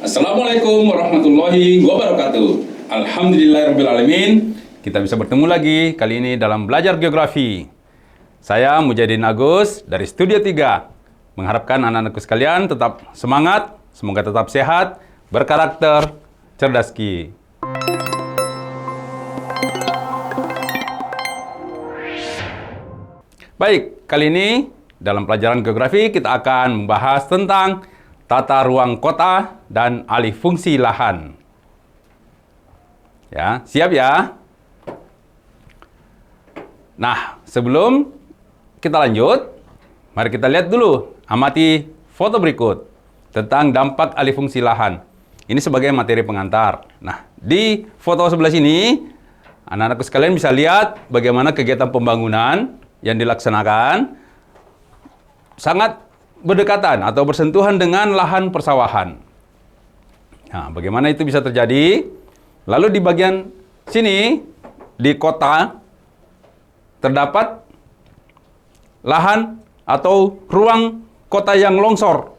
Assalamualaikum warahmatullahi wabarakatuh. Alhamdulillahirrabbilalamin. Kita bisa bertemu lagi kali ini dalam belajar geografi. Saya Mujahidin Agus dari Studio 3. Mengharapkan anak-anakku sekalian tetap semangat, semoga tetap sehat, berkarakter, cerdas ki. Baik, kali ini dalam pelajaran geografi kita akan membahas tentang tata ruang kota dan alih fungsi lahan. Ya, siap ya? Nah, sebelum kita lanjut, mari kita lihat dulu, amati foto berikut tentang dampak alih fungsi lahan. Ini sebagai materi pengantar. Nah, di foto sebelah sini, anak-anakku sekalian bisa lihat bagaimana kegiatan pembangunan yang dilaksanakan sangat berdekatan atau bersentuhan dengan lahan persawahan. Nah, bagaimana itu bisa terjadi? Lalu di bagian sini, di kota, terdapat lahan atau ruang kota yang longsor.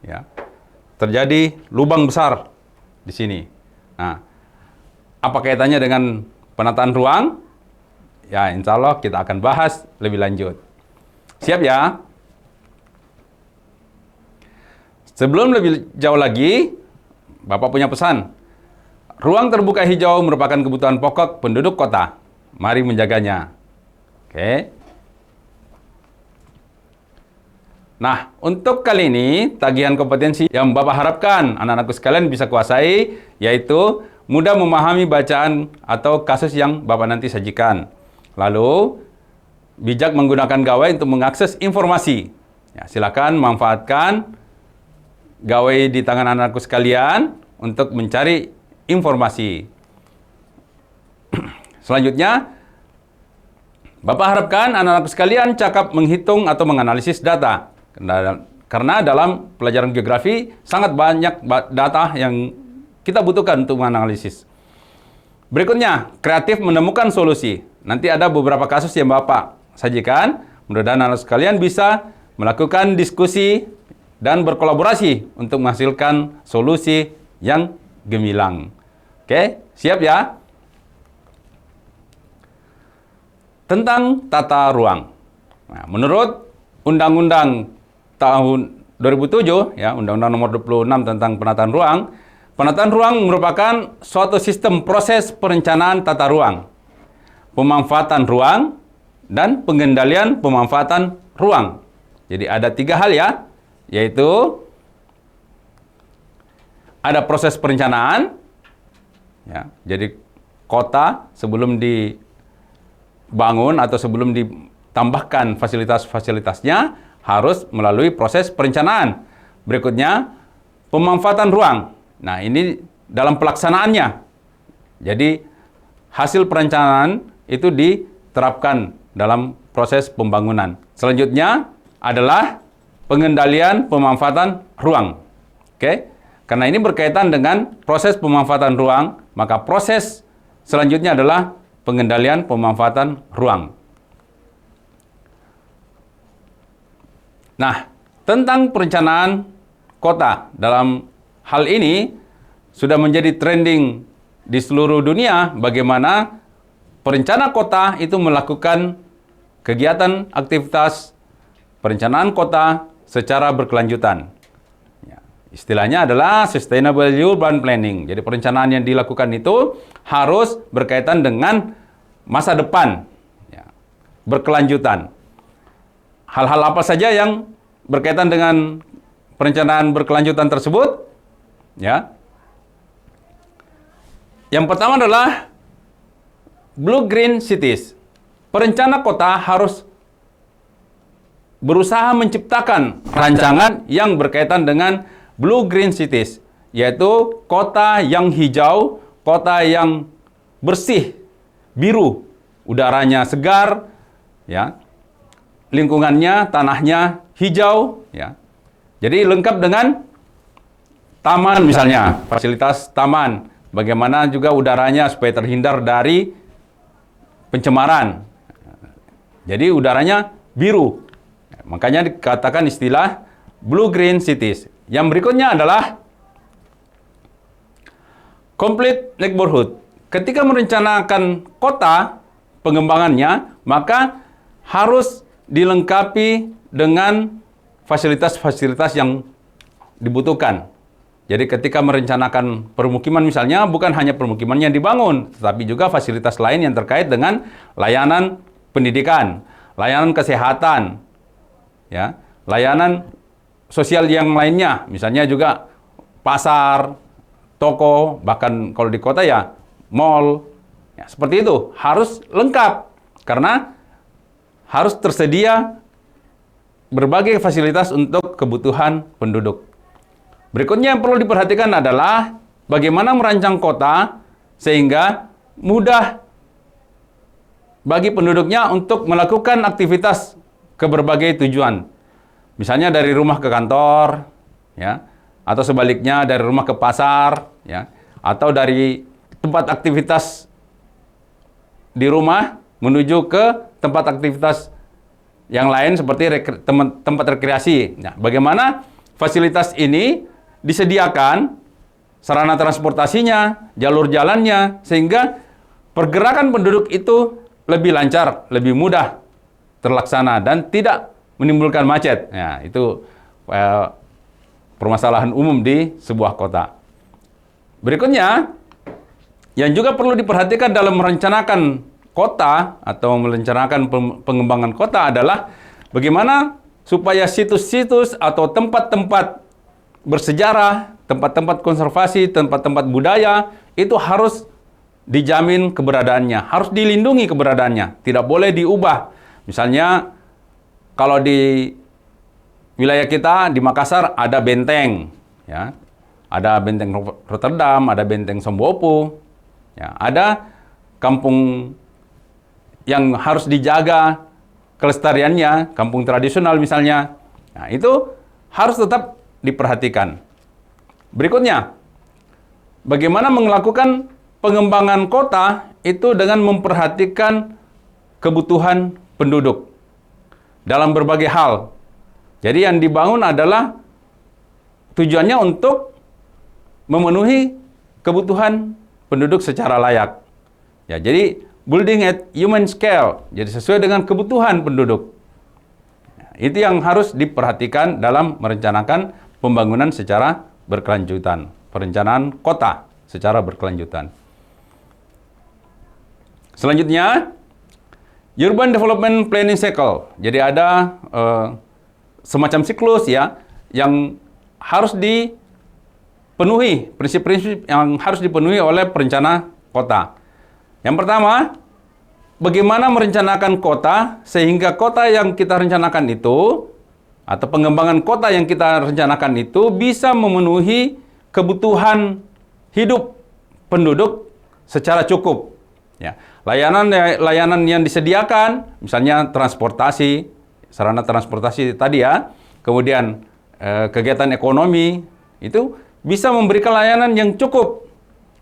Ya, terjadi lubang besar di sini. Nah, apa kaitannya dengan penataan ruang? Ya, insya Allah kita akan bahas lebih lanjut. Siap ya? Sebelum lebih jauh lagi, Bapak punya pesan. Ruang terbuka hijau merupakan kebutuhan pokok penduduk kota. Mari menjaganya. Oke. Nah, untuk kali ini, tagihan kompetensi yang Bapak harapkan anak-anakku sekalian bisa kuasai, yaitu mudah memahami bacaan atau kasus yang Bapak nanti sajikan. Lalu, bijak menggunakan gawai untuk mengakses informasi. Ya, silakan manfaatkan gawai di tangan anak-anakku sekalian untuk mencari informasi. Selanjutnya, Bapak harapkan anak-anakku sekalian cakap menghitung atau menganalisis data. Karena dalam pelajaran geografi sangat banyak data yang kita butuhkan untuk menganalisis. Berikutnya, kreatif menemukan solusi. Nanti ada beberapa kasus yang Bapak sajikan. Mudah-mudahan anak sekalian bisa melakukan diskusi dan berkolaborasi untuk menghasilkan solusi yang gemilang. Oke, siap ya? Tentang tata ruang. Nah, menurut Undang-Undang tahun 2007, ya, Undang-Undang nomor 26 tentang penataan ruang merupakan suatu sistem proses perencanaan tata ruang, pemanfaatan ruang, dan pengendalian pemanfaatan ruang. Jadi ada 3 hal ya, yaitu ada proses perencanaan, ya, jadi kota sebelum dibangun atau sebelum ditambahkan fasilitas-fasilitasnya harus melalui proses perencanaan. Berikutnya, pemanfaatan ruang. Nah, ini dalam pelaksanaannya. Jadi, hasil perencanaan itu diterapkan dalam proses pembangunan. Selanjutnya adalah pengendalian pemanfaatan ruang. Oke? Karena ini berkaitan dengan proses pemanfaatan ruang, maka proses selanjutnya adalah pengendalian pemanfaatan ruang. Nah, tentang perencanaan kota dalam hal ini sudah menjadi trending di seluruh dunia bagaimana perencana kota itu melakukan kegiatan aktivitas perencanaan kota secara berkelanjutan. Ya, istilahnya adalah sustainable urban planning. Jadi perencanaan yang dilakukan itu harus berkaitan dengan masa depan, ya, berkelanjutan. Hal-hal apa saja yang berkaitan dengan perencanaan berkelanjutan tersebut? Ya. Yang pertama adalah Blue Green Cities. Perencana kota harus berusaha menciptakan rancangan yang berkaitan dengan Blue Green Cities, yaitu kota yang hijau, kota yang bersih, biru, udaranya segar, ya, lingkungannya, tanahnya hijau, ya. Jadi lengkap dengan taman misalnya, fasilitas taman. Bagaimana juga udaranya supaya terhindar dari pencemaran. Jadi udaranya biru. Makanya dikatakan istilah Blue Green Cities. Yang berikutnya adalah complete neighborhood. Ketika merencanakan kota, pengembangannya, maka harus dilengkapi dengan fasilitas-fasilitas yang dibutuhkan. Jadi ketika merencanakan permukiman misalnya, bukan hanya permukimannya yang dibangun, tetapi juga fasilitas lain yang terkait dengan layanan pendidikan, layanan kesehatan, ya, layanan sosial yang lainnya, misalnya juga pasar, toko, bahkan kalau di kota ya mall, ya, seperti itu harus lengkap karena harus tersedia berbagai fasilitas untuk kebutuhan penduduk. Berikutnya yang perlu diperhatikan adalah bagaimana merancang kota sehingga mudah bagi penduduknya untuk melakukan aktivitas ke berbagai tujuan. Misalnya dari rumah ke kantor, ya, atau sebaliknya dari rumah ke pasar, ya, atau dari tempat aktivitas di rumah menuju ke tempat aktivitas yang lain seperti tempat rekreasi. Nah, bagaimana fasilitas ini disediakan, sarana transportasinya, jalur jalannya, sehingga pergerakan penduduk itu lebih lancar, lebih mudah terlaksana dan tidak menimbulkan macet. Nah, itu permasalahan umum di sebuah kota. Berikutnya, yang juga perlu diperhatikan dalam merencanakan kota atau merencanakan pengembangan kota adalah bagaimana supaya situs-situs atau tempat-tempat bersejarah, tempat-tempat konservasi, tempat-tempat budaya itu harus dijamin keberadaannya, harus dilindungi keberadaannya, tidak boleh diubah. Misalnya kalau di wilayah kita di Makassar ada benteng, ya, ada benteng Rotterdam, ada benteng Sombopo, ya, ada kampung yang harus dijaga kelestariannya, kampung tradisional misalnya. Nah, itu harus tetap diperhatikan. Berikutnya, bagaimana melakukan pengembangan kota itu dengan memperhatikan kebutuhan penduduk dalam berbagai hal. Jadi yang dibangun adalah tujuannya untuk memenuhi kebutuhan penduduk secara layak. Ya, jadi building at human scale, jadi sesuai dengan kebutuhan penduduk. Itu yang harus diperhatikan dalam merencanakan pembangunan secara berkelanjutan, perencanaan kota secara berkelanjutan. Selanjutnya, Urban Development Planning Cycle. Jadi ada semacam siklus ya yang harus dipenuhi, prinsip-prinsip yang harus dipenuhi oleh perencana kota. Yang pertama, bagaimana merencanakan kota sehingga kota yang kita rencanakan itu atau pengembangan kota yang kita rencanakan itu bisa memenuhi kebutuhan hidup penduduk secara cukup. Ya, layanan yang disediakan, misalnya transportasi, sarana transportasi tadi ya, kemudian kegiatan ekonomi itu bisa memberikan layanan yang cukup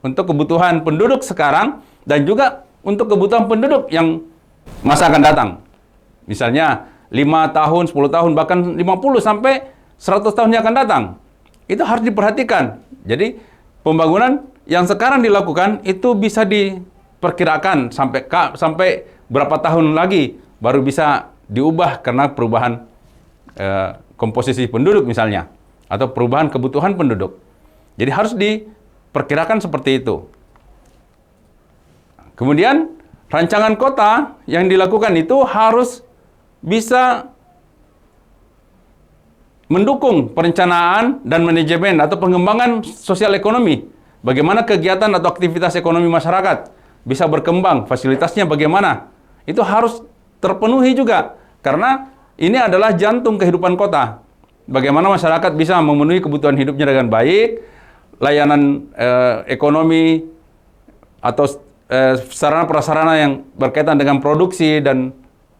untuk kebutuhan penduduk sekarang dan juga untuk kebutuhan penduduk yang masa akan datang. Misalnya 5 tahun, 10 tahun, bahkan 50 sampai 100 tahun yang akan datang. Itu harus diperhatikan. Jadi pembangunan yang sekarang dilakukan itu bisa diperkirakan sampai berapa tahun lagi baru bisa diubah karena perubahan komposisi penduduk misalnya atau perubahan kebutuhan penduduk. Jadi harus diperkirakan seperti itu. Kemudian rancangan kota yang dilakukan itu harus bisa mendukung perencanaan dan manajemen atau pengembangan sosial ekonomi. Bagaimana kegiatan atau aktivitas ekonomi masyarakat bisa berkembang, fasilitasnya bagaimana. Itu harus terpenuhi juga. Karena ini adalah jantung kehidupan kota. Bagaimana masyarakat bisa memenuhi kebutuhan hidupnya dengan baik, layanan ekonomi atau sarana-prasarana yang berkaitan dengan produksi dan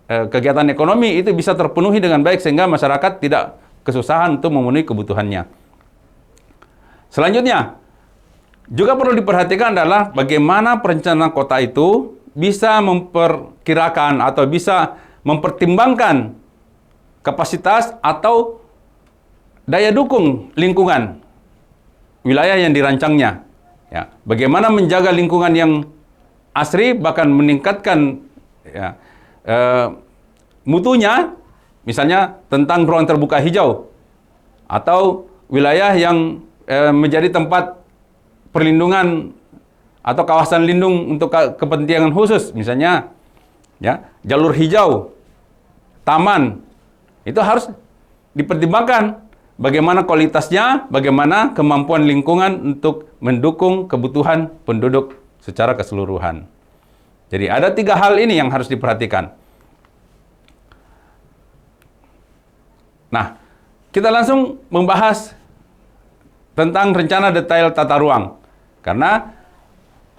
kegiatan ekonomi itu bisa terpenuhi dengan baik sehingga masyarakat tidak kesusahan untuk memenuhi kebutuhannya. Selanjutnya, juga perlu diperhatikan adalah bagaimana perencanaan kota itu bisa memperkirakan atau bisa mempertimbangkan kapasitas atau daya dukung lingkungan wilayah yang dirancangnya. Ya, bagaimana menjaga lingkungan yang asri, bahkan meningkatkan ya, mutunya, misalnya tentang ruang terbuka hijau atau wilayah yang menjadi tempat perlindungan atau kawasan lindung untuk kepentingan khusus, misalnya ya, jalur hijau, taman, itu harus dipertimbangkan bagaimana kualitasnya, bagaimana kemampuan lingkungan untuk mendukung kebutuhan penduduk secara keseluruhan. Jadi ada 3 hal ini yang harus diperhatikan. Nah, kita langsung membahas tentang rencana detail tata ruang. Karena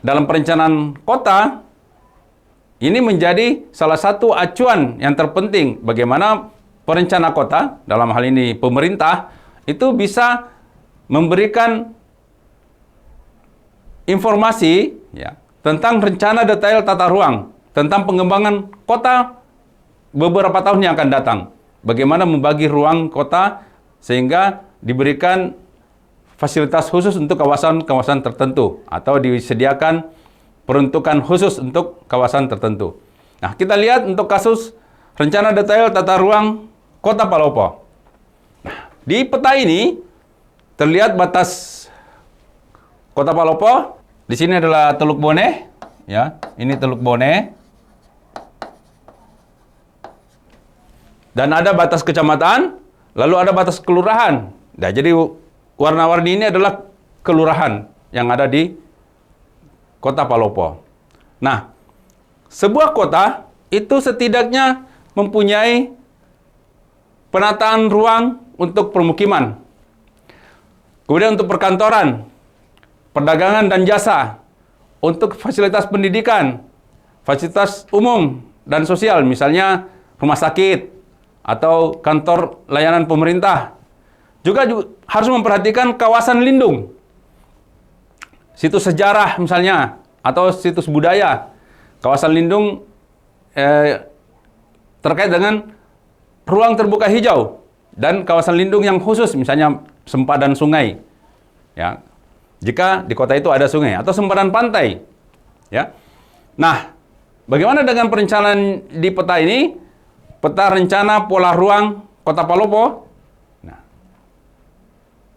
dalam perencanaan kota, ini menjadi salah satu acuan yang terpenting bagaimana perencana kota, dalam hal ini pemerintah, itu bisa memberikan informasi ya, tentang rencana detail tata ruang, tentang pengembangan kota beberapa tahun yang akan datang. Bagaimana membagi ruang kota sehingga diberikan fasilitas khusus untuk kawasan-kawasan tertentu atau disediakan peruntukan khusus untuk kawasan tertentu. Nah, kita lihat untuk kasus rencana detail tata ruang Kota Palopo. Nah, di peta ini terlihat batas Kota Palopo. Di sini adalah Teluk Bone, ya. Ini Teluk Bone. Dan ada batas kecamatan, lalu ada batas kelurahan. Nah, jadi warna-warni ini adalah kelurahan yang ada di Kota Palopo. Nah, sebuah kota itu setidaknya mempunyai penataan ruang untuk permukiman. Kemudian untuk perkantoran, perdagangan dan jasa, untuk fasilitas pendidikan, fasilitas umum dan sosial, misalnya rumah sakit atau kantor layanan pemerintah. Juga harus memperhatikan kawasan lindung, situs sejarah misalnya, atau situs budaya. Kawasan lindung terkait dengan ruang terbuka hijau dan kawasan lindung yang khusus, misalnya sempadan sungai. Ya, jika di kota itu ada sungai atau sempadan pantai. Ya. Nah, bagaimana dengan perencanaan di peta ini? Peta rencana pola ruang Kota Palopo. Nah,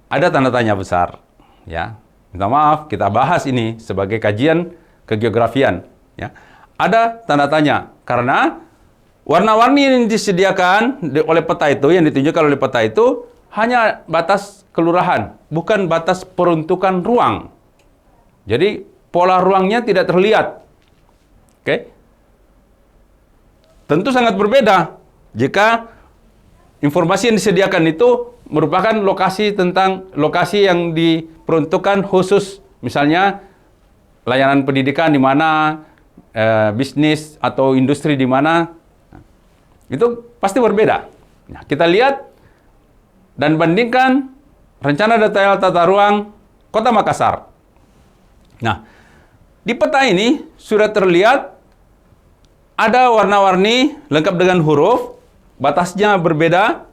ada tanda tanya besar. Ya, minta maaf, kita bahas ini sebagai kajian kegeografian. Ya, ada tanda tanya karena warna-warni yang disediakan oleh peta itu, yang ditunjukkan oleh peta itu, hanya batas kelurahan, bukan batas peruntukan ruang. Jadi, pola ruangnya tidak terlihat. Oke? Tentu sangat berbeda jika informasi yang disediakan itu merupakan lokasi yang diperuntukkan khusus, misalnya layanan pendidikan di mana, bisnis atau industri di mana. Itu pasti berbeda. Nah, kita lihat dan bandingkan rencana detail tata ruang Kota Makassar. Nah, di peta ini sudah terlihat ada warna-warni lengkap dengan huruf, batasnya berbeda,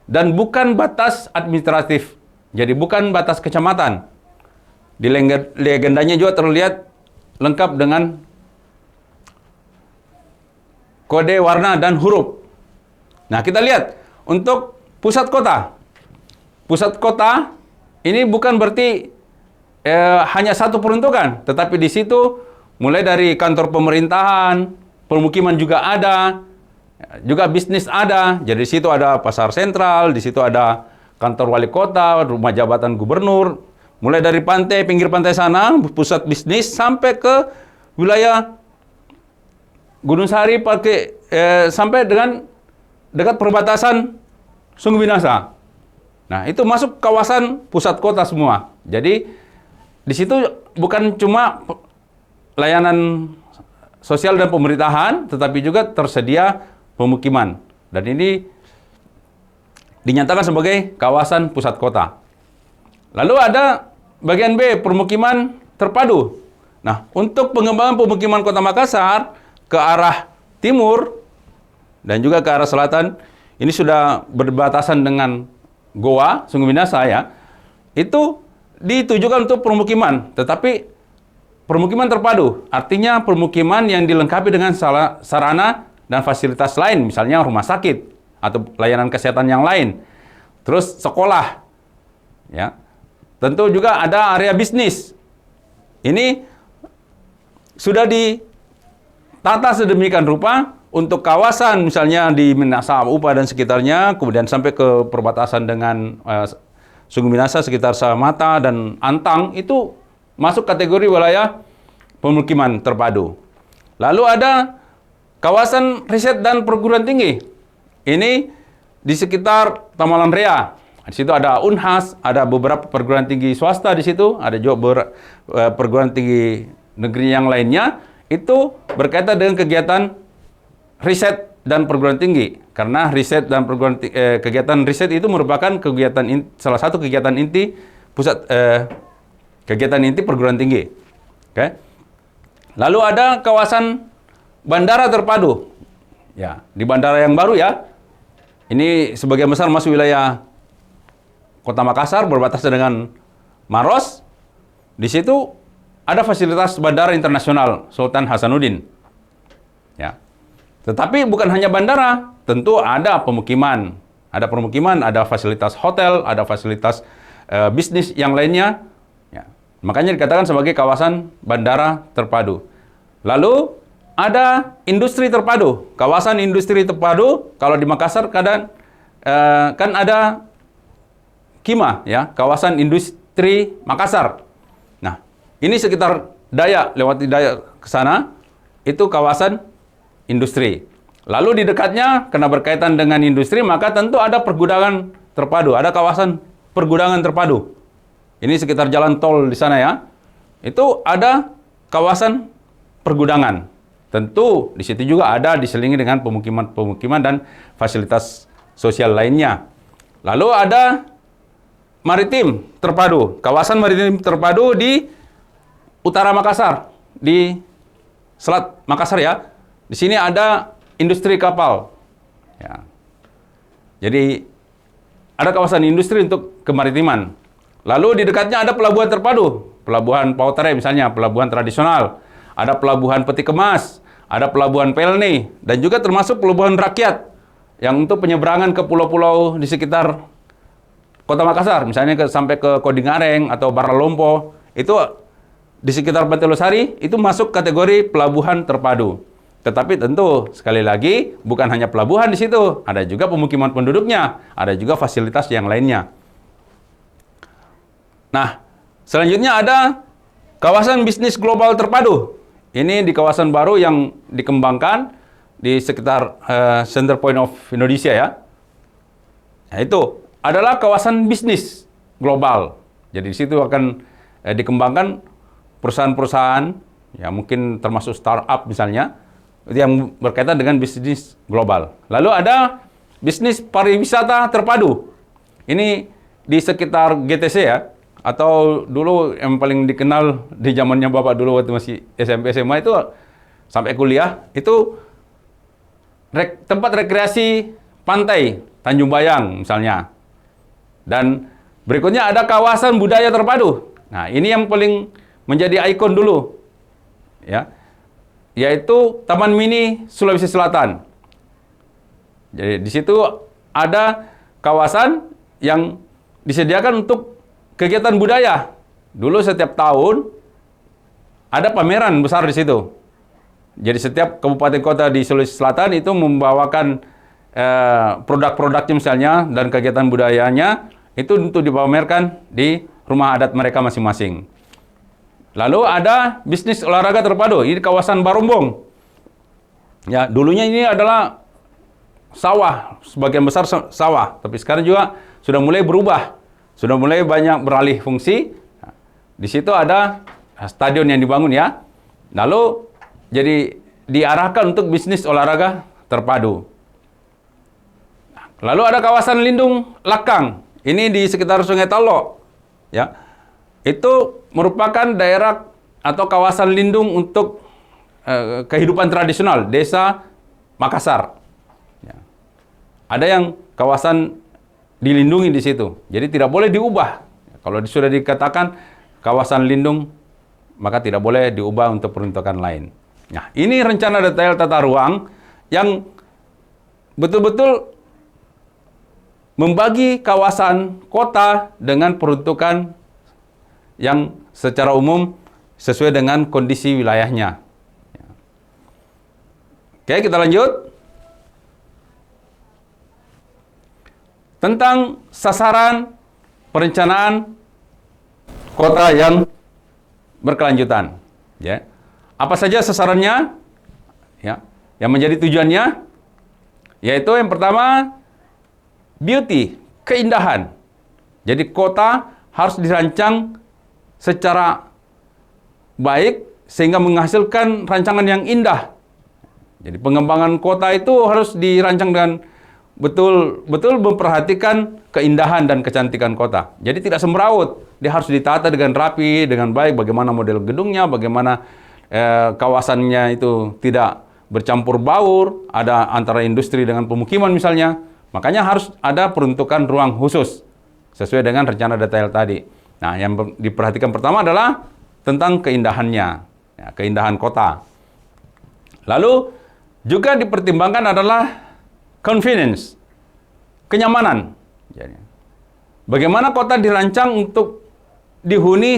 dan bukan batas administratif. Jadi bukan batas kecamatan. Di legendanya juga terlihat lengkap dengan kode warna dan huruf. Nah, kita lihat untuk pusat kota. Pusat kota ini bukan berarti hanya satu peruntukan, tetapi di situ mulai dari kantor pemerintahan, permukiman juga ada, juga bisnis ada. Jadi di situ ada pasar sentral, di situ ada kantor wali kota, rumah jabatan gubernur. Mulai dari pantai, pinggir pantai sana, pusat bisnis, sampai ke wilayah Gunung Sari, sampai dengan dekat perbatasan Sungguh Minasa. Nah, itu masuk kawasan pusat kota semua. Jadi, di situ bukan cuma layanan sosial dan pemerintahan, tetapi juga tersedia pemukiman. Dan ini dinyatakan sebagai kawasan pusat kota. Lalu ada bagian B, permukiman terpadu. Nah, untuk pengembangan pemukiman Kota Makassar ke arah timur dan juga ke arah selatan, ini sudah berbatasan dengan Goa, Sungguh Minasa ya. Itu ditujukan untuk permukiman, tetapi permukiman terpadu, artinya permukiman yang dilengkapi dengan sarana dan fasilitas lain, misalnya rumah sakit atau layanan kesehatan yang lain. Terus sekolah, ya. Tentu juga ada area bisnis. Ini sudah ditata sedemikian rupa untuk kawasan, misalnya di Minahasa, Upah dan sekitarnya, kemudian sampai ke perbatasan dengan Sungai Minahasa sekitar Samata dan Antang, itu masuk kategori wilayah pemukiman terpadu. Lalu ada kawasan riset dan perguruan tinggi. Ini di sekitar Tamalan Rea. Di situ ada Unhas, ada beberapa perguruan tinggi swasta di situ, ada juga perguruan tinggi negeri yang lainnya. Itu berkaitan dengan kegiatan riset dan perguruan tinggi. Karena riset dan kegiatan riset itu merupakan salah satu kegiatan inti pusat kegiatan inti perguruan tinggi. Oke. Lalu ada kawasan bandara terpadu. Ya, di bandara yang baru ya. Ini sebagian besar masuk wilayah Kota Makassar berbatasan dengan Maros. Di situ ada fasilitas bandara internasional Sultan Hasanuddin. Ya. Tetapi bukan hanya bandara, tentu ada pemukiman. Ada permukiman, ada fasilitas hotel, ada fasilitas bisnis yang lainnya. Makanya dikatakan sebagai kawasan bandara terpadu. Lalu ada industri terpadu. Kawasan industri terpadu, kalau di Makassar kan ada KIMA, ya, kawasan industri Makassar. Nah, ini sekitar Dayak, lewati Dayak ke sana, itu kawasan industri. Lalu di dekatnya, karena berkaitan dengan industri, maka tentu ada pergudangan terpadu, ada kawasan pergudangan terpadu. Ini sekitar jalan tol di sana ya. Itu ada kawasan pergudangan. Tentu di situ juga ada diselingi dengan pemukiman dan fasilitas sosial lainnya. Lalu ada maritim terpadu. Kawasan maritim terpadu di utara Makassar, di Selat Makassar ya. Di sini ada industri kapal. Ya. Jadi ada kawasan industri untuk kemaritiman. Lalu di dekatnya ada pelabuhan terpadu, pelabuhan Pautere misalnya, pelabuhan tradisional, ada pelabuhan Peti Kemas, ada pelabuhan Pelni, dan juga termasuk pelabuhan rakyat yang untuk penyeberangan ke pulau-pulau di sekitar Kota Makassar, misalnya sampai ke Kodingareng atau Baralompo, itu di sekitar Pantai Losari, itu masuk kategori pelabuhan terpadu. Tetapi tentu, sekali lagi, bukan hanya pelabuhan di situ, ada juga pemukiman penduduknya, ada juga fasilitas yang lainnya. Nah, selanjutnya ada kawasan bisnis global terpadu. Ini di kawasan baru yang dikembangkan di sekitar Center Point of Indonesia ya. Nah, itu adalah kawasan bisnis global. Jadi di situ akan dikembangkan perusahaan-perusahaan, ya mungkin termasuk startup misalnya, yang berkaitan dengan bisnis global. Lalu ada bisnis pariwisata terpadu. Ini di sekitar GTC ya. Atau dulu yang paling dikenal di zamannya Bapak dulu waktu masih SMP SMA itu sampai kuliah itu tempat rekreasi pantai Tanjung Bayang misalnya. Dan berikutnya ada kawasan budaya terpadu. Nah, ini yang paling menjadi ikon dulu. Ya. Yaitu Taman Mini Sulawesi Selatan. Jadi di situ ada kawasan yang disediakan untuk kegiatan budaya. Dulu setiap tahun ada pameran besar di situ. Jadi setiap kabupaten kota di Sulawesi Selatan itu membawakan produk-produknya misalnya dan kegiatan budayanya itu untuk dipamerkan di rumah adat mereka masing-masing. Lalu ada bisnis olahraga terpadu. Ini kawasan Barombong. Ya, dulunya ini adalah sawah, sebagian besar sawah, tapi sekarang juga sudah mulai berubah. Sudah mulai banyak beralih fungsi. Di situ ada stadion yang dibangun ya. Lalu jadi diarahkan untuk bisnis olahraga terpadu. Lalu ada kawasan lindung Lakang. Ini di sekitar Sungai Talo. Ya. Itu merupakan daerah atau kawasan lindung untuk kehidupan tradisional desa Makassar. Ya. Ada yang kawasan dilindungi di situ. Jadi tidak boleh diubah. Kalau sudah dikatakan kawasan lindung, maka tidak boleh diubah untuk peruntukan lain. Nah, ini rencana detail tata ruang yang betul-betul membagi kawasan kota dengan peruntukan yang secara umum sesuai dengan kondisi wilayahnya. Oke, kita lanjut. Tentang sasaran perencanaan kota yang berkelanjutan. Ya. Apa saja sasarannya? Ya. Yang menjadi tujuannya? Yaitu yang pertama, beauty, keindahan. Jadi kota harus dirancang secara baik sehingga menghasilkan rancangan yang indah. Jadi pengembangan kota itu harus dirancang dengan betul-betul memperhatikan keindahan dan kecantikan kota. Jadi tidak semrawut, dia harus ditata dengan rapi, dengan baik, bagaimana model gedungnya, bagaimana kawasannya itu tidak bercampur baur, ada antara industri dengan pemukiman misalnya. Makanya harus ada peruntukan ruang khusus sesuai dengan rencana detail tadi. Nah, yang diperhatikan pertama adalah tentang keindahannya, ya, keindahan kota. Lalu juga dipertimbangkan adalah convenience, kenyamanan. Jadi, bagaimana kota dirancang untuk dihuni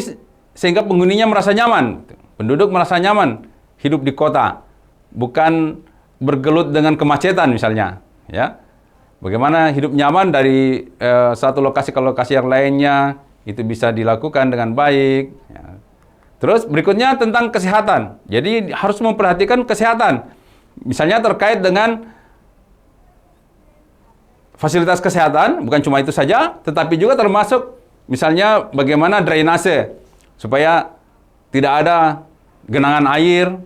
sehingga penghuninya merasa nyaman, penduduk merasa nyaman hidup di kota, bukan bergelut dengan kemacetan misalnya. Ya, bagaimana hidup nyaman dari satu lokasi ke lokasi yang lainnya itu bisa dilakukan dengan baik. Ya. Terus berikutnya tentang kesehatan. Jadi harus memperhatikan kesehatan. Misalnya terkait dengan fasilitas kesehatan, bukan cuma itu saja, tetapi juga termasuk misalnya bagaimana drainase, supaya tidak ada genangan air,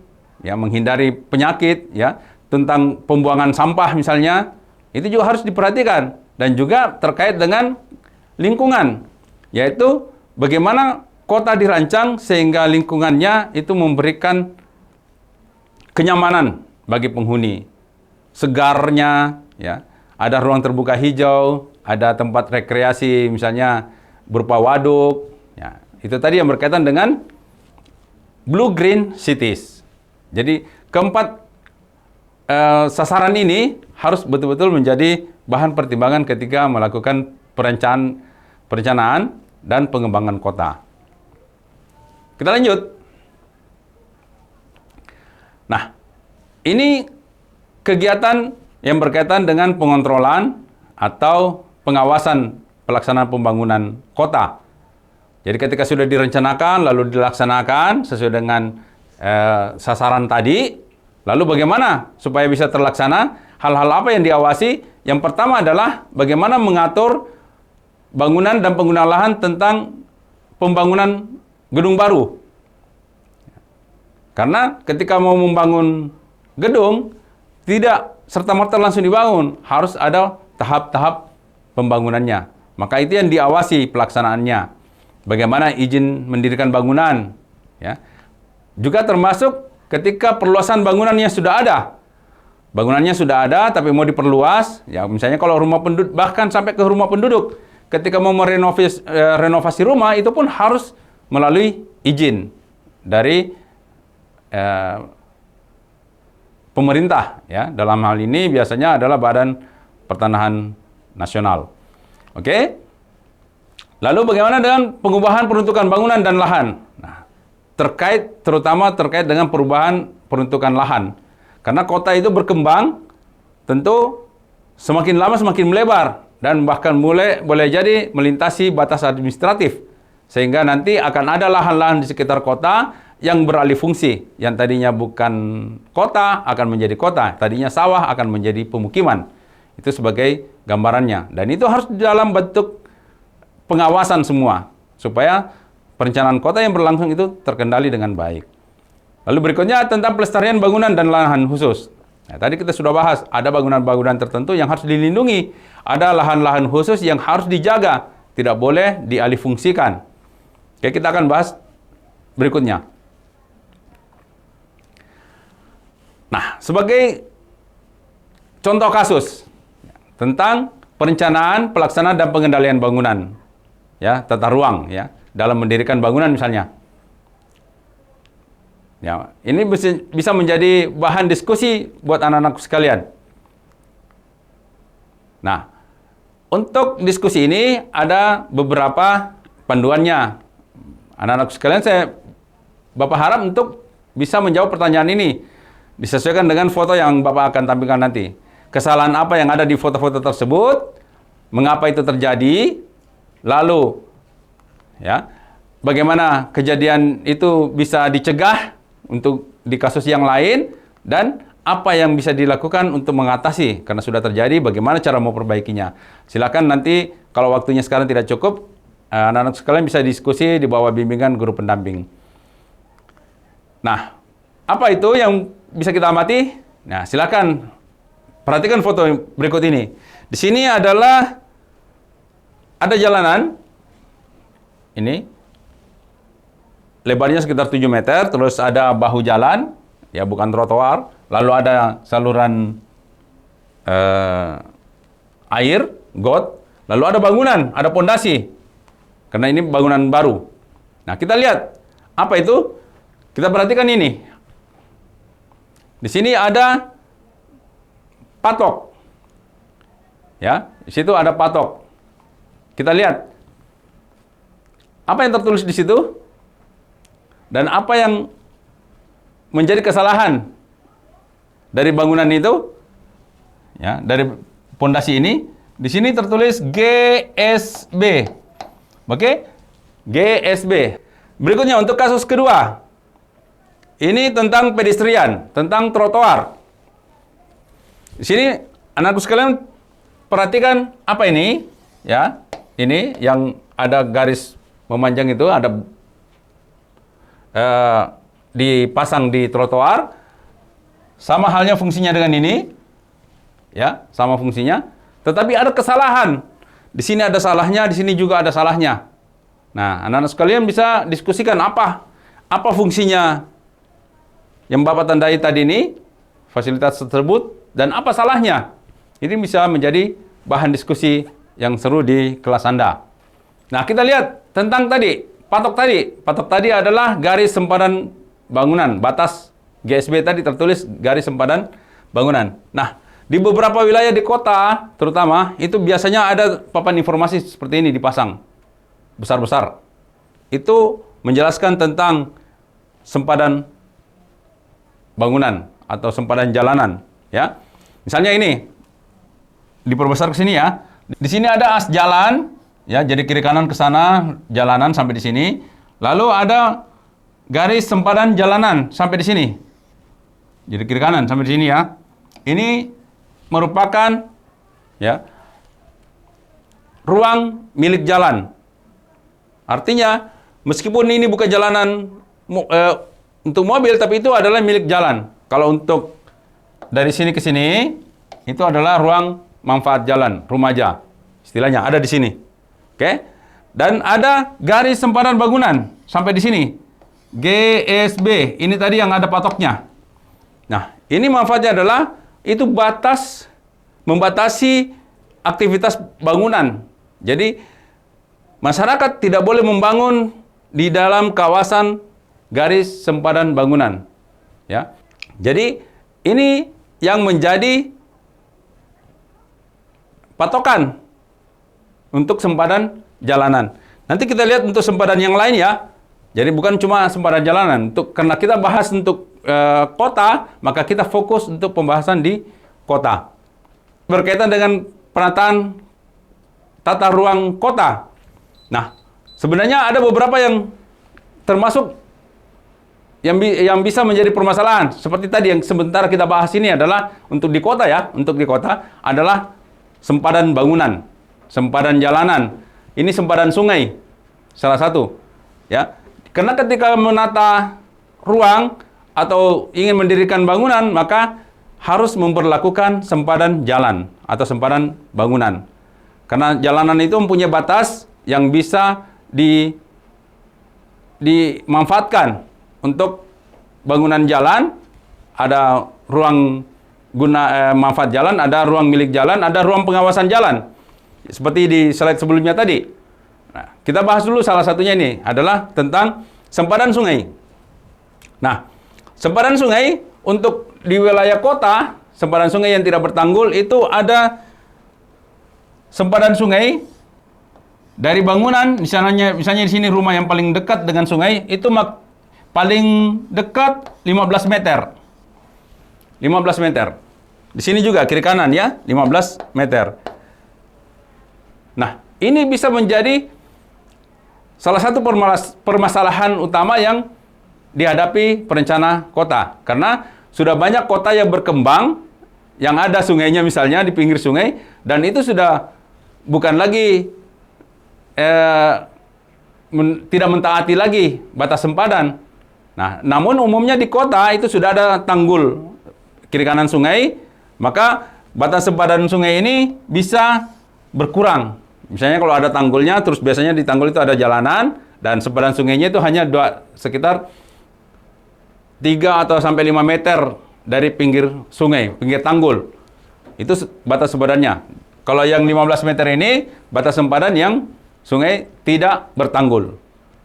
ya, menghindari penyakit, ya, tentang pembuangan sampah misalnya, itu juga harus diperhatikan. Dan juga terkait dengan lingkungan, yaitu bagaimana kota dirancang sehingga lingkungannya itu memberikan kenyamanan bagi penghuni, segarnya, ya, ada ruang terbuka hijau, ada tempat rekreasi misalnya berupa waduk, ya, itu tadi yang berkaitan dengan blue green cities. Jadi keempat sasaran ini harus betul-betul menjadi bahan pertimbangan ketika melakukan perencanaan dan pengembangan kota. Kita lanjut. Nah, ini kegiatan yang berkaitan dengan pengontrolan atau pengawasan pelaksanaan pembangunan kota. Jadi ketika sudah direncanakan, lalu dilaksanakan sesuai dengan sasaran tadi, lalu bagaimana supaya bisa terlaksana? Hal-hal apa yang diawasi? Yang pertama adalah bagaimana mengatur bangunan dan penggunaan lahan tentang pembangunan gedung baru. Karena ketika mau membangun gedung, tidak serta-merta langsung dibangun, harus ada tahap-tahap pembangunannya. Maka itu yang diawasi pelaksanaannya. Bagaimana izin mendirikan bangunan, ya. Juga termasuk ketika perluasan bangunannya sudah ada. Bangunannya sudah ada tapi mau diperluas, ya misalnya kalau rumah penduduk, bahkan sampai ke rumah penduduk, ketika mau renovasi rumah itu pun harus melalui izin dari pemerintah, ya. Dalam hal ini biasanya adalah Badan Pertanahan Nasional. Oke? Lalu bagaimana dengan pengubahan peruntukan bangunan dan lahan? Nah, terutama terkait dengan perubahan peruntukan lahan. Karena kota itu berkembang, tentu semakin lama semakin melebar dan bahkan boleh jadi melintasi batas administratif. Sehingga nanti akan ada lahan-lahan di sekitar kota yang beralih fungsi. Yang tadinya bukan kota akan menjadi kota, tadinya sawah akan menjadi pemukiman. Itu sebagai gambarannya. Dan itu harus dalam bentuk pengawasan semua, supaya perencanaan kota yang berlangsung itu terkendali dengan baik. Lalu berikutnya tentang pelestarian bangunan dan lahan khusus. Nah, tadi kita sudah bahas, ada bangunan-bangunan tertentu yang harus dilindungi, ada lahan-lahan khusus yang harus dijaga, tidak boleh dialihfungsikan. Oke, kita akan bahas berikutnya. Nah, sebagai contoh kasus tentang perencanaan, pelaksanaan, dan pengendalian bangunan. ya, tata ruang ya, dalam mendirikan bangunan misalnya. Ya, ini bisa menjadi bahan diskusi buat anak-anakku sekalian. Nah, untuk diskusi ini ada beberapa panduannya. Anak-anakku sekalian, Bapak harap untuk bisa menjawab pertanyaan ini disesuaikan dengan foto yang Bapak akan tampilkan nanti. Kesalahan apa yang ada di foto-foto tersebut? Mengapa itu terjadi? Lalu, ya, bagaimana kejadian itu bisa dicegah untuk di kasus yang lain, dan apa yang bisa dilakukan untuk mengatasi karena sudah terjadi, bagaimana cara memperbaikinya. Silakan nanti kalau waktunya sekarang tidak cukup, anak-anak sekalian bisa diskusi di bawah bimbingan guru pendamping. Nah, apa itu yang bisa kita amati? Nah, silakan perhatikan foto berikut ini. Di sini ada jalanan. Ini lebarnya sekitar 7 meter, terus ada bahu jalan, ya bukan trotoar, lalu ada saluran air, got, lalu ada bangunan, ada pondasi, karena ini bangunan baru. Nah, kita lihat, apa itu? Kita perhatikan ini. Di sini ada patok. Ya, di situ ada patok. Kita lihat. Apa yang tertulis di situ? Dan apa yang menjadi kesalahan dari bangunan itu? Ya, dari pondasi ini. Di sini tertulis GSB. Oke? GSB. Berikutnya untuk kasus kedua. Ini tentang pedestrian, tentang trotoar. Di sini anakku sekalian perhatikan apa ini? Ya, ini yang ada garis memanjang itu, ada dipasang di trotoar. Sama halnya fungsinya dengan ini. Ya, sama fungsinya. Tetapi ada kesalahan. Di sini ada salahnya, di sini juga ada salahnya. Nah, anak-anak sekalian bisa diskusikan apa fungsinya yang Bapak tandai tadi ini, fasilitas tersebut, dan apa salahnya. Ini bisa menjadi bahan diskusi yang seru di kelas Anda. Nah, kita lihat tentang tadi, patok tadi. Patok tadi adalah garis sempadan bangunan. Batas GSB tadi tertulis garis sempadan bangunan. Nah, di beberapa wilayah di kota, terutama, itu biasanya ada papan informasi seperti ini dipasang. Besar-besar. Itu menjelaskan tentang sempadan bangunan atau sempadan jalanan, ya. Misalnya ini diperbesar ke sini ya. Di sini ada as jalan, ya. Jadi kiri kanan ke sana jalanan sampai di sini. Lalu ada garis sempadan jalanan sampai di sini. Jadi kiri kanan sampai di sini ya. Ini merupakan ya ruang milik jalan. Artinya meskipun ini bukan jalanan untuk mobil, tapi itu adalah milik jalan. Kalau untuk dari sini ke sini, itu adalah ruang manfaat jalan, rumaja. Istilahnya ada di sini. Oke? Dan ada garis sempadan bangunan sampai di sini. GSB, ini tadi yang ada patoknya. Nah, ini manfaatnya adalah itu membatasi aktivitas bangunan. Jadi masyarakat tidak boleh membangun di dalam kawasan garis sempadan bangunan, ya. Jadi ini yang menjadi patokan untuk sempadan jalanan. Nanti kita lihat untuk sempadan yang lain ya. Jadi bukan cuma sempadan jalanan. Karena kita bahas untuk kota, maka kita fokus untuk pembahasan di kota. Berkaitan dengan penataan tata ruang kota. Nah, sebenarnya ada beberapa yang termasuk yang bisa menjadi permasalahan. Seperti tadi yang sebentar kita bahas ini adalah untuk di kota ya. Untuk di kota adalah sempadan bangunan, sempadan jalanan. Ini sempadan sungai, salah satu. Ya, karena ketika menata ruang atau ingin mendirikan bangunan, maka harus memperlakukan sempadan jalan atau sempadan bangunan. Karena jalanan itu mempunyai batas yang bisa dimanfaatkan untuk bangunan jalan. Ada ruang manfaat jalan, ada ruang milik jalan, ada ruang pengawasan jalan. Seperti di slide sebelumnya tadi. Nah, kita bahas dulu salah satunya ini adalah tentang sempadan sungai. Nah, sempadan sungai untuk di wilayah kota, sempadan sungai yang tidak bertanggul itu ada sempadan sungai dari bangunan, misalnya di sini rumah yang paling dekat dengan sungai itu paling dekat 15 meter. 15 meter. Di sini juga kiri kanan ya, 15 meter. Nah, ini bisa menjadi salah satu permasalahan utama yang dihadapi perencana kota. Karena sudah banyak kota yang berkembang, yang ada sungainya misalnya di pinggir sungai, dan itu sudah bukan lagi tidak mentaati lagi batas sempadan. Nah, namun umumnya di kota itu sudah ada tanggul kiri kanan sungai, maka batas sempadan sungai ini bisa berkurang. Misalnya kalau ada tanggulnya, terus biasanya di tanggul itu ada jalanan, dan sempadan sungainya itu hanya sekitar 3 atau sampai 5 meter dari pinggir sungai, pinggir tanggul. Itu batas sempadannya. Kalau yang 15 meter ini, batas sempadan yang sungai tidak bertanggul.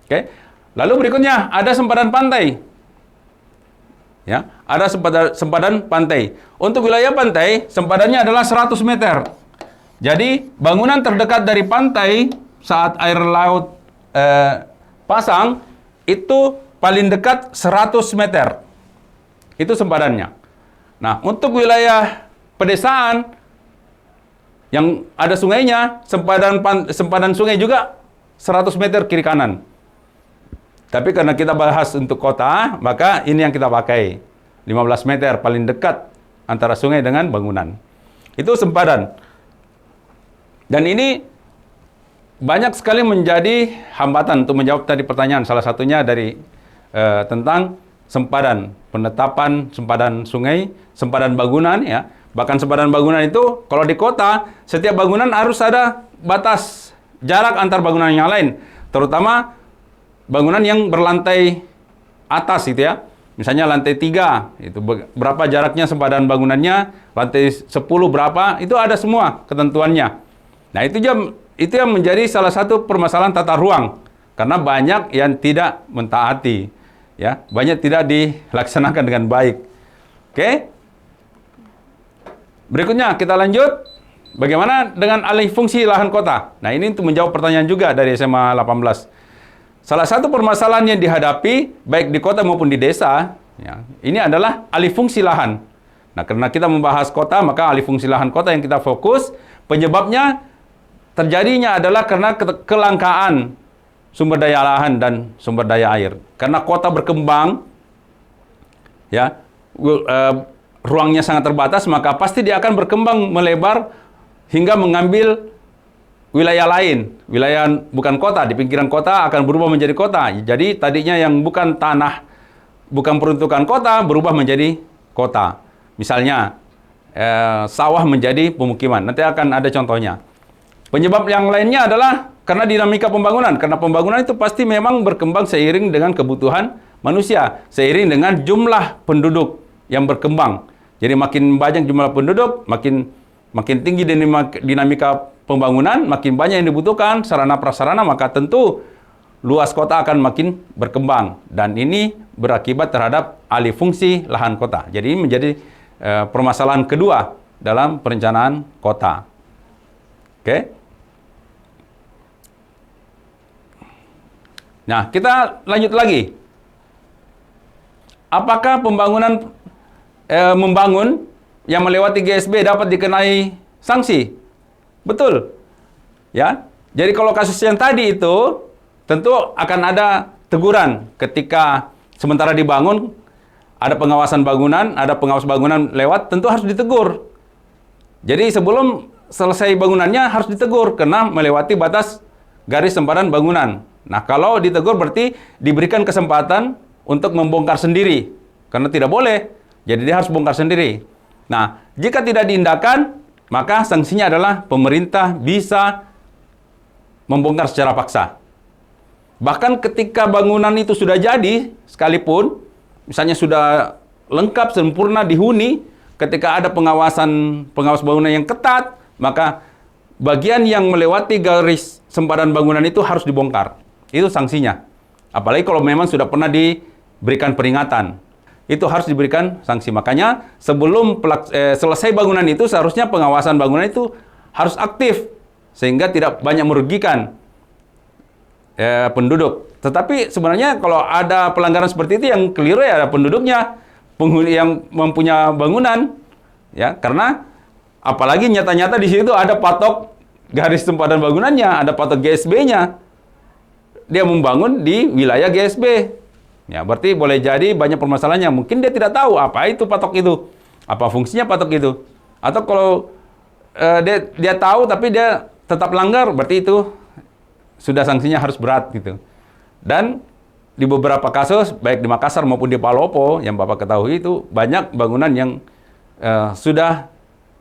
Oke. Lalu berikutnya, ada sempadan pantai. Ya, ada sempadan pantai. Untuk wilayah pantai, sempadannya adalah 100 meter. Jadi, bangunan terdekat dari pantai saat air laut pasang, itu paling dekat 100 meter. Itu sempadannya. Nah, untuk wilayah pedesaan, yang ada sungainya, sempadan sungai juga 100 meter kiri kanan. Tapi karena kita bahas untuk kota, maka ini yang kita pakai. 15 meter paling dekat antara sungai dengan bangunan. Itu sempadan. Dan ini banyak sekali menjadi hambatan untuk menjawab tadi pertanyaan. Salah satunya dari tentang sempadan, penetapan sempadan sungai, sempadan bangunan ya. Bahkan sempadan bangunan itu kalau di kota, setiap bangunan harus ada batas jarak antar bangunan yang lain. Terutama bangunan yang berlantai atas gitu ya. Misalnya lantai 3, itu berapa jaraknya sempadan bangunannya, lantai 10 berapa, itu ada semua ketentuannya. Nah, itu yang menjadi salah satu permasalahan tata ruang. Karena banyak yang tidak mentaati, ya, banyak tidak dilaksanakan dengan baik. Oke? Berikutnya kita lanjut. Bagaimana dengan alih fungsi lahan kota? Nah, ini untuk menjawab pertanyaan juga dari SMA 18. Salah satu permasalahan yang dihadapi baik di kota maupun di desa, ya, ini adalah alih fungsi lahan. Nah, karena kita membahas kota, maka alih fungsi lahan kota yang kita fokus, penyebabnya terjadinya adalah karena kelangkaan sumber daya lahan dan sumber daya air. Karena kota berkembang, ya, ruangnya sangat terbatas, maka pasti dia akan berkembang melebar hingga mengambil wilayah lain, wilayah bukan kota, di pinggiran kota akan berubah menjadi kota. Jadi tadinya yang bukan tanah, bukan peruntukan kota, berubah menjadi kota. Misalnya, sawah menjadi pemukiman. Nanti akan ada contohnya. Penyebab yang lainnya adalah karena dinamika pembangunan. Karena pembangunan itu pasti memang berkembang seiring dengan kebutuhan manusia, seiring dengan jumlah penduduk yang berkembang. Jadi makin banyak jumlah penduduk, makin tinggi dinamika pembangunan, makin banyak yang dibutuhkan sarana prasarana, maka tentu luas kota akan makin berkembang. Dan ini berakibat terhadap alih fungsi lahan kota. Jadi ini menjadi permasalahan kedua dalam perencanaan kota. Oke. Nah, kita lanjut lagi. Apakah pembangunan membangun yang melewati GSB dapat dikenai sanksi? Betul. Ya. Jadi kalau kasus yang tadi itu tentu akan ada teguran ketika sementara dibangun, ada pengawasan bangunan, ada pengawas bangunan lewat, tentu harus ditegur. Jadi sebelum selesai bangunannya harus ditegur karena melewati batas garis sempadan bangunan. Nah, kalau ditegur berarti diberikan kesempatan untuk membongkar sendiri karena tidak boleh. Jadi dia harus bongkar sendiri. Nah, jika tidak diindahkan, maka sanksinya adalah pemerintah bisa membongkar secara paksa. Bahkan ketika bangunan itu sudah jadi, sekalipun, misalnya sudah lengkap, sempurna, dihuni, ketika ada pengawas bangunan yang ketat, maka bagian yang melewati garis sempadan bangunan itu harus dibongkar. Itu sanksinya. Apalagi kalau memang sudah pernah diberikan peringatan. Itu harus diberikan sanksi. Makanya sebelum selesai bangunan itu, seharusnya pengawasan bangunan itu harus aktif. Sehingga tidak banyak merugikan penduduk. Tetapi sebenarnya kalau ada pelanggaran seperti itu, yang keliru ya ada penduduknya, penghuni yang mempunyai bangunan. Ya, karena apalagi nyata-nyata di situ ada patok garis sempadan bangunannya, ada patok GSB-nya. Dia membangun di wilayah GSB. Ya, berarti boleh jadi banyak permasalahannya. Mungkin dia tidak tahu apa itu patok itu, apa fungsinya patok itu. Atau kalau dia tahu tapi dia tetap langgar, berarti itu sudah sanksinya harus berat gitu. Dan di beberapa kasus, baik di Makassar maupun di Palopo, yang Bapak ketahui itu banyak bangunan yang sudah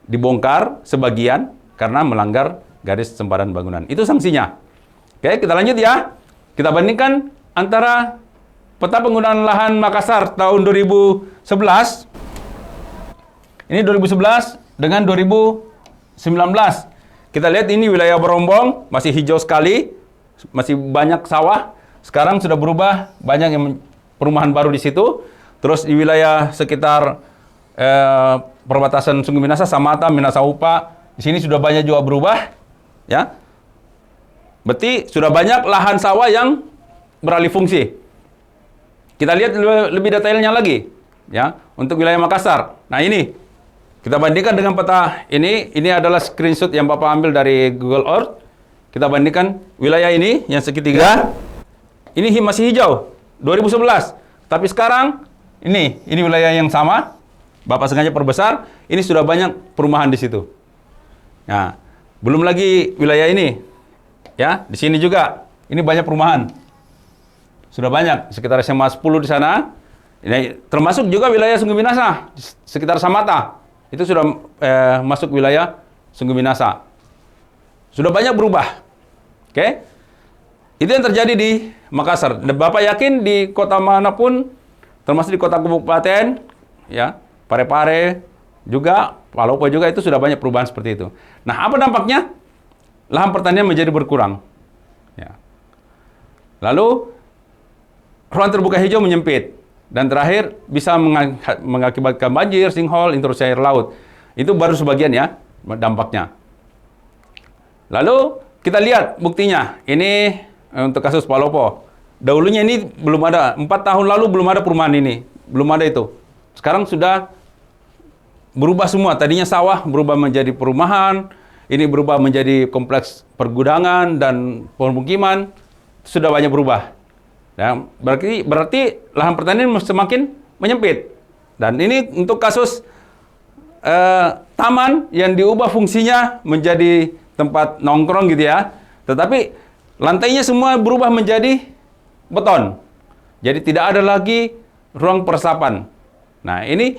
dibongkar sebagian karena melanggar garis sempadan bangunan. Itu sanksinya. Oke, kita lanjut ya. Kita bandingkan antara peta penggunaan lahan Makassar tahun 2011, ini 2011 dengan 2019. Kita lihat ini wilayah Berombong, masih hijau sekali, masih banyak sawah. Sekarang sudah berubah, banyak yang perumahan baru di situ. Terus di wilayah sekitar perbatasan Sungai Minasa, Samata, Minasa Upa, di sini sudah banyak juga berubah. Ya, berarti sudah banyak lahan sawah yang beralih fungsi. Kita lihat lebih detailnya lagi, ya, untuk wilayah Makassar. Nah ini, kita bandingkan dengan peta ini. Ini adalah screenshot yang Bapak ambil dari Google Earth. Kita bandingkan wilayah ini, yang segitiga. Ini masih hijau, 2011. Tapi sekarang, ini wilayah yang sama. Bapak sengaja perbesar. Ini sudah banyak perumahan di situ. Nah, belum lagi wilayah ini. Ya, di sini juga. Ini banyak perumahan. Sudah banyak, sekitar SMA 10 di sana. Ini termasuk juga wilayah Sungai Minasa, sekitar Samata. Itu sudah masuk wilayah Sungai Minasa. Sudah banyak berubah. Oke? Itu yang terjadi di Makassar. Dan Bapak yakin di kota manapun, termasuk di kota kabupaten, ya, Parepare juga, Palopo juga, itu sudah banyak perubahan seperti itu. Nah, apa dampaknya? Lahan pertanian menjadi berkurang. Ya. Lalu ruang terbuka hijau menyempit. Dan terakhir, bisa mengakibatkan banjir, sinkhole, intrusi air laut. Itu baru sebagian ya, dampaknya. Lalu, kita lihat buktinya. Ini untuk kasus Palopo. Dahulunya ini belum ada. 4 tahun lalu belum ada perumahan ini. Belum ada itu. Sekarang sudah berubah semua. Tadinya sawah berubah menjadi perumahan. Ini berubah menjadi kompleks pergudangan dan permukiman. Sudah banyak berubah. Ya, berarti lahan pertanian semakin menyempit. Dan ini untuk kasus taman yang diubah fungsinya menjadi tempat nongkrong gitu ya. Tetapi lantainya semua berubah menjadi beton. Jadi tidak ada lagi ruang peresapan. Nah, ini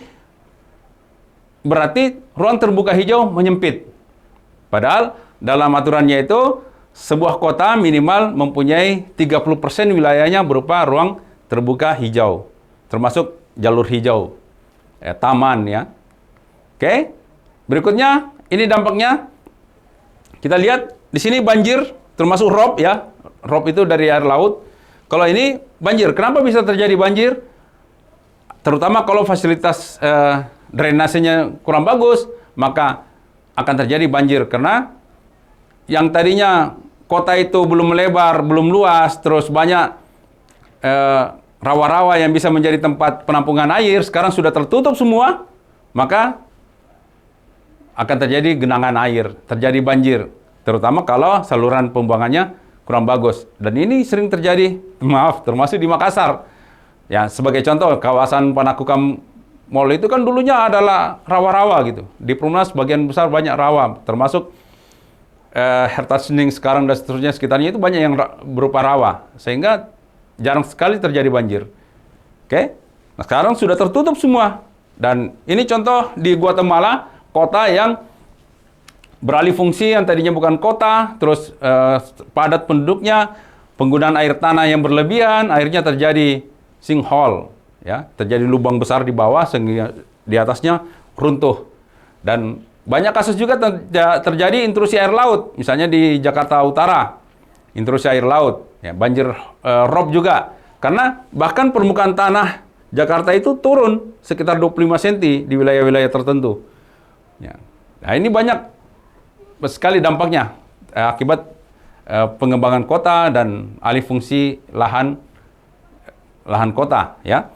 berarti ruang terbuka hijau menyempit. Padahal dalam aturannya itu sebuah kota minimal mempunyai 30% wilayahnya berupa ruang terbuka hijau, termasuk jalur hijau, taman ya. Oke, berikutnya ini dampaknya. Kita lihat di sini banjir, termasuk rob ya. Rob itu dari air laut. Kalau ini banjir, kenapa bisa terjadi banjir? Terutama kalau fasilitas drainasenya kurang bagus, maka akan terjadi banjir karena yang tadinya kota itu belum melebar, belum luas, terus banyak rawa-rawa yang bisa menjadi tempat penampungan air, sekarang sudah tertutup semua, maka akan terjadi genangan air, terjadi banjir. Terutama kalau saluran pembuangannya kurang bagus. Dan ini sering terjadi, termasuk di Makassar. Ya, sebagai contoh, kawasan Panakukang Mall itu kan dulunya adalah rawa-rawa gitu. Di Perumnas sebagian besar banyak rawa, termasuk Hertasning sekarang dan seterusnya sekitarnya itu banyak yang berupa rawa, sehingga jarang sekali terjadi banjir. Oke, nah sekarang sudah tertutup semua. Dan ini contoh di Guatemala, kota yang beralih fungsi yang tadinya bukan kota, terus padat penduduknya, penggunaan air tanah yang berlebihan, akhirnya terjadi sinkhole, ya, terjadi lubang besar di bawah sehingga di atasnya runtuh. Dan banyak kasus juga terjadi intrusi air laut, misalnya di Jakarta Utara, intrusi air laut, ya, banjir rob juga. Karena bahkan permukaan tanah Jakarta itu turun sekitar 25 cm di wilayah-wilayah tertentu. Ya. Nah, ini banyak sekali dampaknya akibat pengembangan kota dan alih fungsi lahan kota, ya.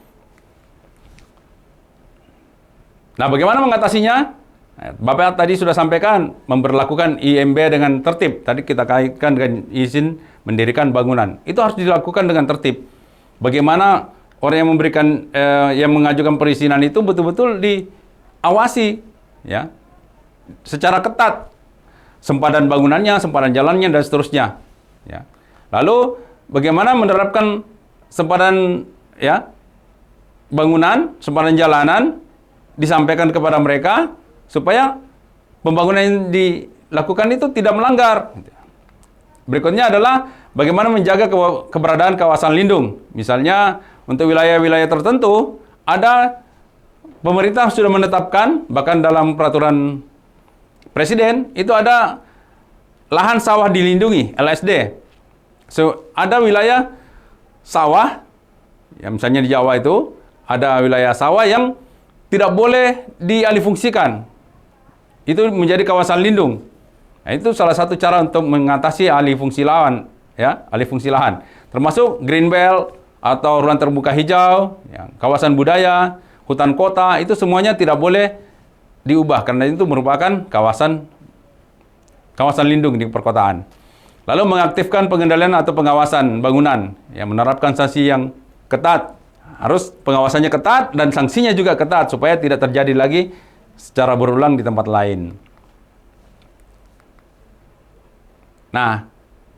Nah, bagaimana mengatasinya? Bapak tadi sudah sampaikan memberlakukan IMB dengan tertib. Tadi kita kaitkan dengan izin mendirikan bangunan. Itu harus dilakukan dengan tertib. Bagaimana orang yang memberikan yang mengajukan perizinan itu betul-betul diawasi, ya, secara ketat. Sempadan bangunannya, sempadan jalannya, dan seterusnya. Ya. Lalu bagaimana menerapkan sempadan, ya, bangunan, sempadan jalanan disampaikan kepada mereka supaya pembangunan yang dilakukan itu tidak melanggar. Berikutnya adalah bagaimana menjaga keberadaan kawasan lindung. Misalnya untuk wilayah-wilayah tertentu ada pemerintah sudah menetapkan, bahkan dalam peraturan Presiden itu ada lahan sawah dilindungi, LSD. So, ada wilayah sawah, ya, misalnya di Jawa itu ada wilayah sawah yang tidak boleh dialihfungsikan. Itu menjadi kawasan lindung. Nah, itu salah satu cara untuk mengatasi alih fungsi lahan, ya, alih fungsi lahan. Termasuk green belt atau ruang terbuka hijau, ya, kawasan budaya, hutan kota, itu semuanya tidak boleh diubah karena itu merupakan kawasan lindung di perkotaan. Lalu mengaktifkan pengendalian atau pengawasan bangunan, ya, menerapkan sanksi yang ketat. Harus pengawasannya ketat dan sanksinya juga ketat supaya tidak terjadi lagi secara berulang di tempat lain. Nah,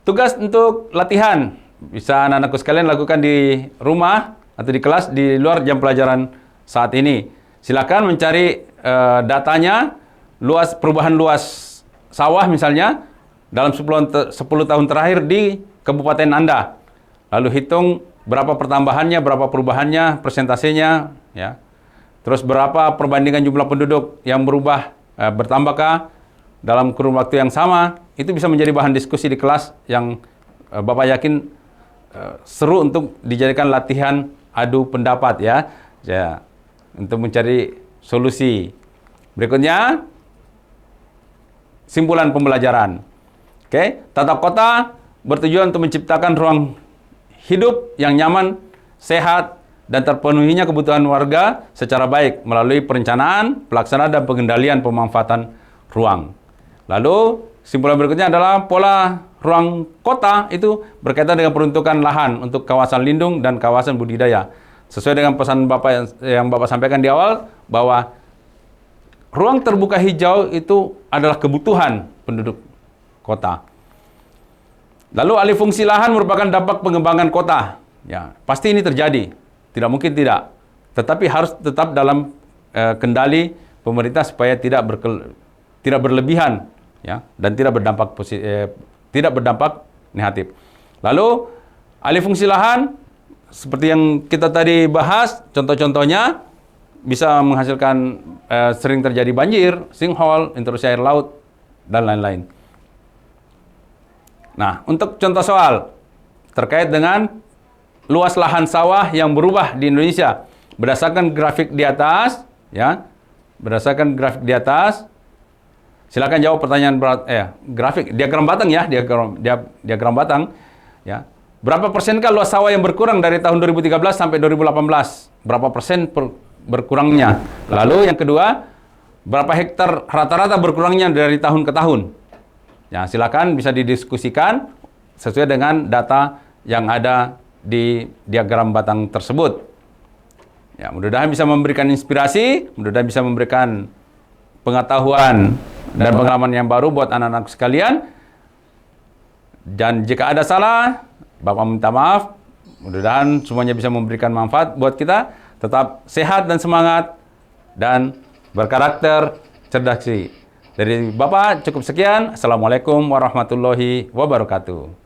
tugas untuk latihan bisa anak-anakku sekalian lakukan di rumah atau di kelas di luar jam pelajaran saat ini. Silakan mencari datanya, perubahan luas sawah misalnya dalam 10 tahun terakhir di kabupaten Anda. Lalu hitung berapa pertambahannya, berapa perubahannya, persentasenya, ya. Terus berapa perbandingan jumlah penduduk yang berubah, bertambahkah dalam kurun waktu yang sama. Itu bisa menjadi bahan diskusi di kelas yang Bapak yakin seru untuk dijadikan latihan adu pendapat, ya. Ya, untuk mencari solusi. Berikutnya, simpulan pembelajaran. Oke, tata kota bertujuan untuk menciptakan ruang hidup yang nyaman, sehat, dan terpenuhinya kebutuhan warga secara baik melalui perencanaan, pelaksanaan, dan pengendalian pemanfaatan ruang. Lalu, simpulan berikutnya adalah pola ruang kota itu berkaitan dengan peruntukan lahan untuk kawasan lindung dan kawasan budidaya. Sesuai dengan pesan Bapak yang Bapak sampaikan di awal, bahwa ruang terbuka hijau itu adalah kebutuhan penduduk kota. Lalu alih fungsi lahan merupakan dampak pengembangan kota. Ya, pasti ini terjadi. Tidak mungkin tidak. Tetapi harus tetap dalam kendali pemerintah supaya tidak berlebihan, ya, dan tidak berdampak negatif. Lalu alih fungsi lahan seperti yang kita tadi bahas, contoh-contohnya bisa menghasilkan sering terjadi banjir, sinkhole, intrusi air laut, dan lain-lain. Nah, untuk contoh soal terkait dengan luas lahan sawah yang berubah di Indonesia berdasarkan grafik di atas, ya, berdasarkan grafik di atas. Silakan jawab pertanyaan grafik diagram batang, ya, diagram batang, ya. Berapa persenkah luas sawah yang berkurang dari tahun 2013 sampai 2018? Berapa persen berkurangnya? Lalu yang kedua, berapa hektar rata-rata berkurangnya dari tahun ke tahun? Ya, silakan bisa didiskusikan sesuai dengan data yang ada di diagram batang tersebut. Ya, mudah-mudahan bisa memberikan inspirasi, mudah-mudahan bisa memberikan pengetahuan dan pengalaman yang baru buat anak-anak sekalian. Dan jika ada salah, Bapak minta maaf. Mudah-mudahan semuanya bisa memberikan manfaat buat kita. Tetap sehat dan semangat dan berkarakter cerdas. Dari Bapak cukup sekian. Assalamualaikum warahmatullahi wabarakatuh.